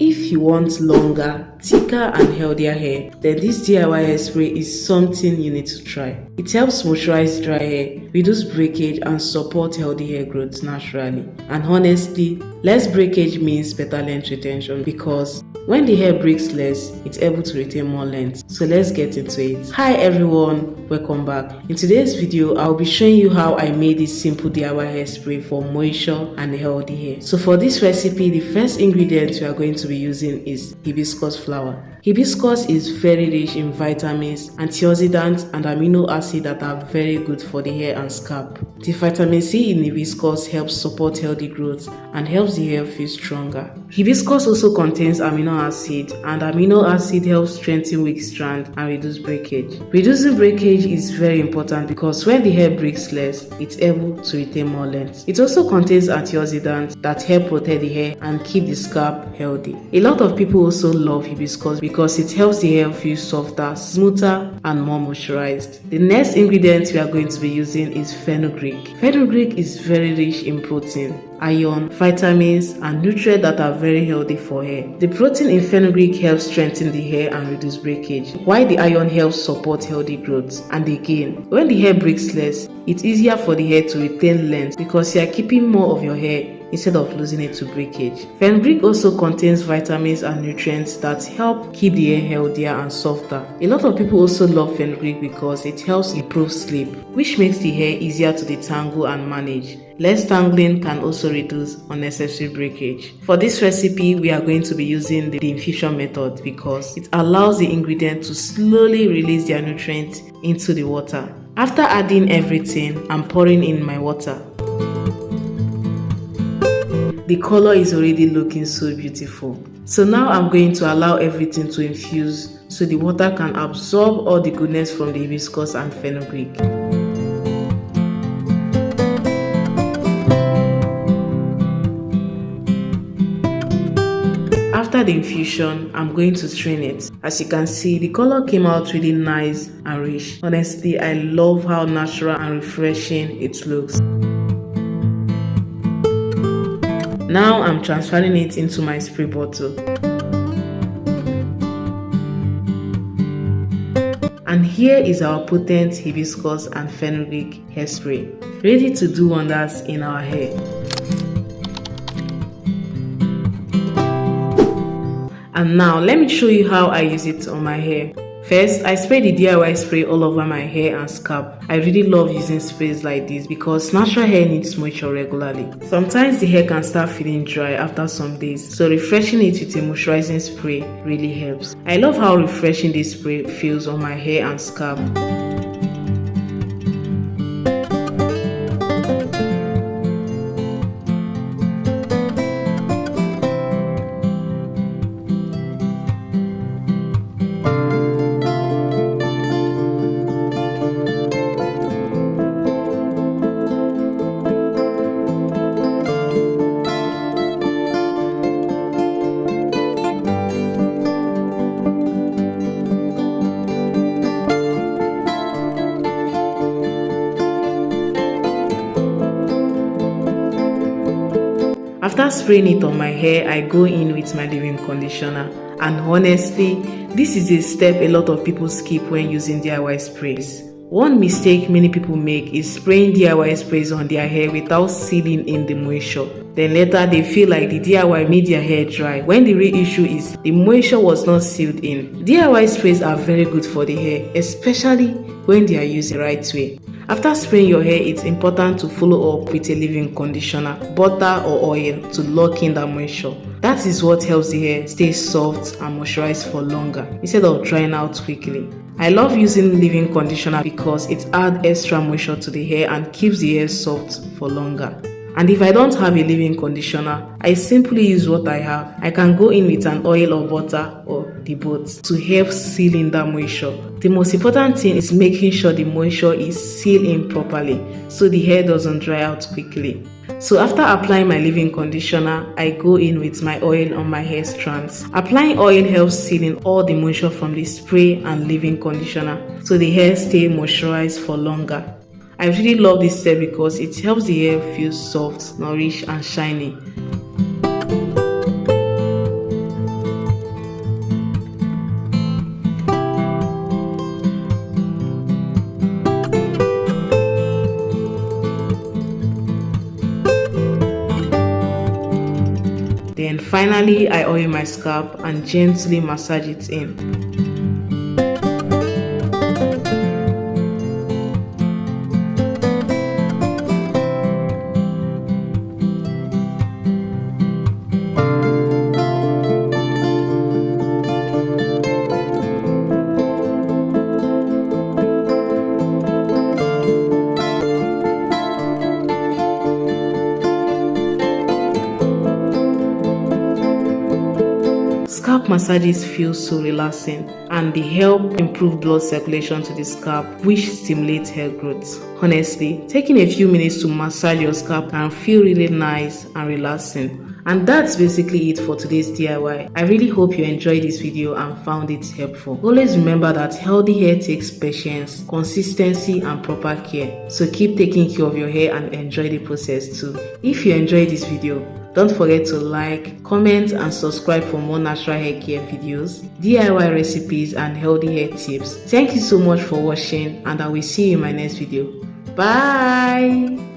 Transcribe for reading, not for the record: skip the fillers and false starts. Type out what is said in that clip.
If you want longer, thicker and healthier hair, then this DIY hair spray is something you need to try. It helps moisturize dry hair, reduce breakage and support healthy hair growth naturally. And honestly, less breakage means better length retention because when the hair breaks less, it's able to retain more length. So let's get into it. Hi everyone, welcome back. In today's video, I'll be showing you how I made this simple DIY hairspray for moisture and healthy hair. So for this recipe, the first ingredient we are going to be using is hibiscus flower. Hibiscus is very rich in vitamins, antioxidants and amino acids that are very good for the hair and scalp. The vitamin C in hibiscus helps support healthy growth and helps the hair feel stronger. Hibiscus also contains amino acid, and amino acid helps strengthen weak strands and reduce breakage. Reducing breakage is very important because when the hair breaks less, it's able to retain more length. It also contains antioxidants that help protect the hair and keep the scalp healthy. A lot of people also love hibiscus because it helps the hair feel softer, smoother and more moisturized. The next ingredient we are going to be using is fenugreek. Fenugreek is very rich in protein, iron, vitamins and nutrients that are very healthy for hair. The protein in fenugreek helps strengthen the hair and reduce breakage, while the iron helps support healthy growth. And again, when the hair breaks less, it's easier for the hair to retain length because you are keeping more of your hair instead of losing it to breakage. Fenugreek also contains vitamins and nutrients that help keep the hair healthier and softer. A lot of people also love fenugreek because it helps improve sleep, which makes the hair easier to detangle and manage. Less tangling can also reduce unnecessary breakage. For this recipe, we are going to be using the infusion method because it allows the ingredient to slowly release their nutrients into the water. After adding everything, I'm pouring in my water. The color is already looking so beautiful. So now I'm going to allow everything to infuse so the water can absorb all the goodness from the hibiscus and fenugreek. After the infusion, I'm going to strain it. As you can see, the color came out really nice and rich. Honestly, I love how natural and refreshing it looks. Now I'm transferring it into my spray bottle. And here is our potent hibiscus and fenugreek hairspray, ready to do wonders in our hair. And now let me show you how I use it on my hair. First, I spray the DIY spray all over my hair and scalp. I really love using sprays like this because natural hair needs moisture regularly. Sometimes the hair can start feeling dry after some days, so refreshing it with a moisturizing spray really helps. I love how refreshing this spray feels on my hair and scalp. After spraying it on my hair, I go in with my leave-in conditioner, and honestly, this is a step a lot of people skip when using DIY sprays. One mistake many people make is spraying DIY sprays on their hair without sealing in the moisture. Then later they feel like the DIY made their hair dry, when the real issue is the moisture was not sealed in. DIY sprays are very good for the hair, especially when they are used the right way. After spraying your hair, it's important to follow up with a leave-in conditioner, butter or oil to lock in that moisture. That is what helps the hair stay soft and moisturized for longer instead of drying out quickly. I love using leave-in conditioner because it adds extra moisture to the hair and keeps the hair soft for longer. And if I don't have a leave-in conditioner, I simply use what I have. I can go in with an oil or butter or the both to help seal in that moisture. The most important thing is making sure the moisture is sealed in properly so the hair doesn't dry out quickly. So after applying my leave-in conditioner, I go in with my oil on my hair strands. Applying oil helps seal in all the moisture from the spray and leave-in conditioner so the hair stays moisturized for longer. I really love this step because it helps the hair feel soft, nourished and shiny. Finally, I oil my scalp and gently massage it in. Scalp massages feel so relaxing and they help improve blood circulation to the scalp, which stimulates hair growth. Honestly, taking a few minutes to massage your scalp can feel really nice and relaxing. And that's basically it for today's DIY. I really hope you enjoyed this video and found it helpful. Always remember that healthy hair takes patience, consistency and proper care. So keep taking care of your hair and enjoy the process too. If you enjoyed this video, don't forget to like, comment and subscribe for more natural hair care videos, DIY recipes and healthy hair tips. Thank you so much for watching and I will see you in my next video. Bye!